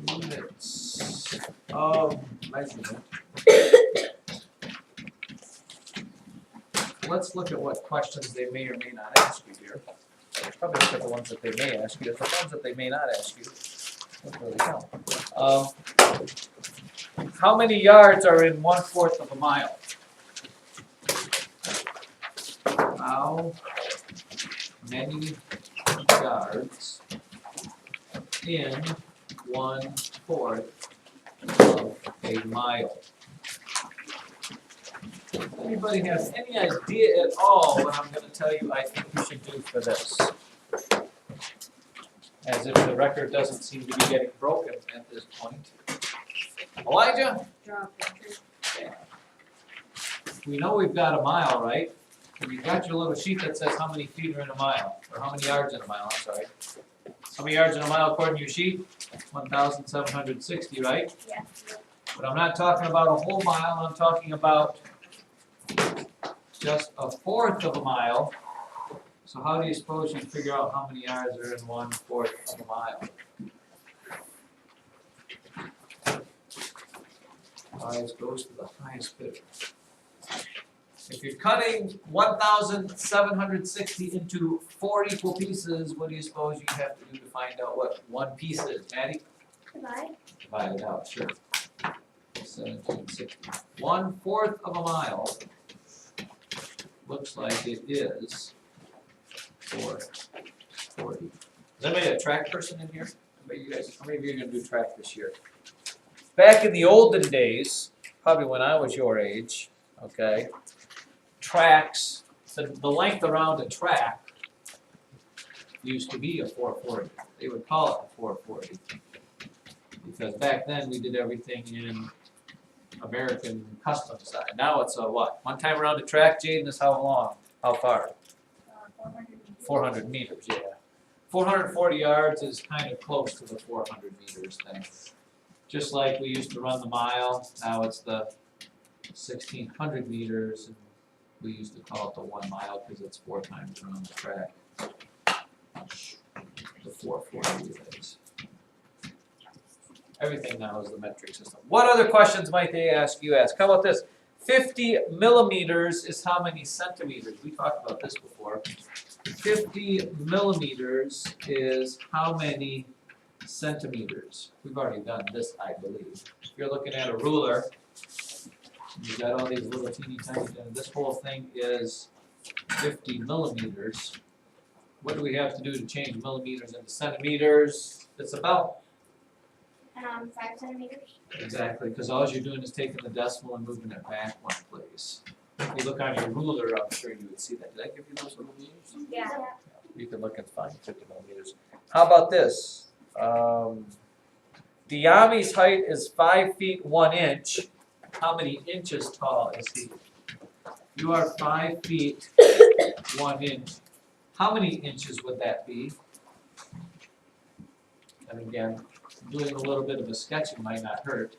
Units of measurement. Let's look at what questions they may or may not ask you here. Probably look at the ones that they may ask you. The ones that they may not ask you don't really count. How many yards are in 1/4 of a mile? How many yards in 1/4 of a mile? Anybody has any idea at all what I'm going to tell you I think you should do for this? As if the record doesn't seem to be getting broken at this point. Elijah? Draw a picture. Yeah. We know we've got a mile, right? And you've got your little sheet that says how many feet are in a mile, or how many yards in a mile, I'm sorry. How many yards in a mile according to your sheet? 1,760, right? Yeah. But I'm not talking about a whole mile, I'm talking about just 1/4 of a mile. So how do you suppose you figure out how many yards are in 1/4 of a mile? Highest goes to the highest bidder. If you're cutting 1,760 into 4 equal pieces, what do you suppose you have to do to find out what one piece is? Maddie? Divide it out, sure. 1760. 1/4 of a mile looks like it is 440. Is anybody a track person in here? How many of you are going to do track this year? Back in the olden days, probably when I was your age, okay, tracks, the length around a track used to be a 440. They would call it a 440. Because back then we did everything in American custom side. Now it's a what? One time around the track, Jaden, is how long? How far? 400 meters, yeah. 440 yards is kind of close to the 400 meters thing. Just like we used to run the mile, now it's the 1,600 meters, and we used to call it the 1 mile because it's 4 times around the track. The 440 is. Everything now is the metric system. What other questions might they ask you? How about this? 50 millimeters is how many centimeters? We talked about this before. 50 millimeters is how many centimeters? We've already done this, I believe. If you're looking at a ruler, you've got all these little teeny tiny things. This whole thing is 50 millimeters. What do we have to do to change millimeters into centimeters? It's about 5 centimeters. exactly, because all you're doing is taking the decimal and moving it back one place. If you look on your ruler, I'm sure you would see that. Did I give you those little rulers? Yeah. You can look and find 50 millimeters. How about this? Diami's height is 5 feet 1 inch. How many inches tall is he? You are 5 feet 1 inch. How many inches would that be? And again, doing a little bit of a sketching might not hurt.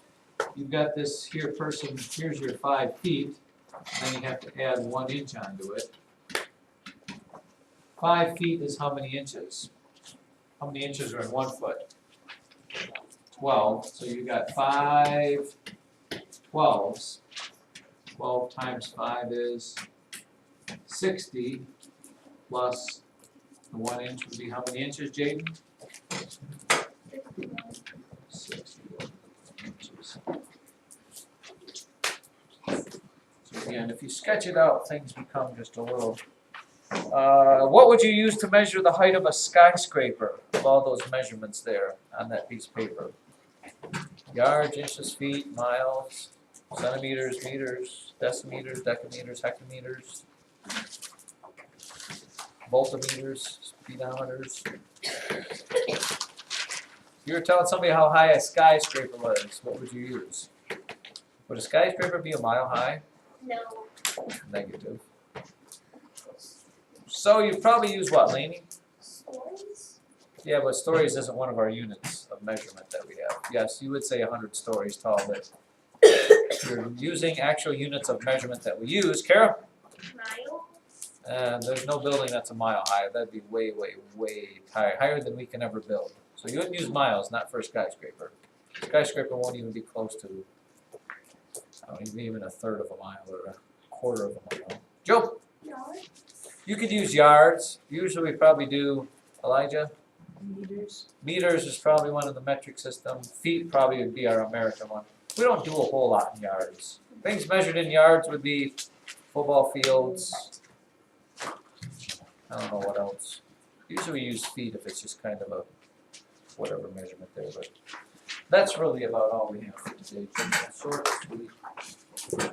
You've got this here person, here's your 5 feet, and then you have to add 1 inch onto it. 5 feet is how many inches? How many inches are in 1 foot? 12. So you got 5 12s. 12 times 5 is 60, plus the 1 inch would be how many inches, Jaden? 60 inches. So again, if you sketch it out, things become just a little. What would you use to measure the height of a skyscraper? With all those measurements there on that piece of paper. Yards, inches, feet, miles, centimeters, meters, decimeters, decameters, hectometers, voltmeters, speedometers. If you were telling somebody how high a skyscraper was, what would you use? Would a skyscraper be a mile high? No. Negative. So you'd probably use what, Lainey? Stories? Yeah, but stories isn't one of our units of measurement that we have. Yes, you would say 100 stories tall, but you're using actual units of measurement that we use. Kara? Miles? There's no building that's a mile high. That'd be way, way, way higher than we can ever build. So you wouldn't use miles, not for a skyscraper. Skyscraper won't even be close to, I don't even a third of a mile or a quarter of a mile. Joe, Yards? you could use yards. Usually we probably do, Elijah? Meters. Meters is probably one of the metric system. Feet probably would be our American one. We don't do a whole lot in yards. Things measured in yards would be football fields. I don't know what else. Usually we use feet if it's just kind of a whatever measurement there, but that's really about all we have for today. Short, sweet.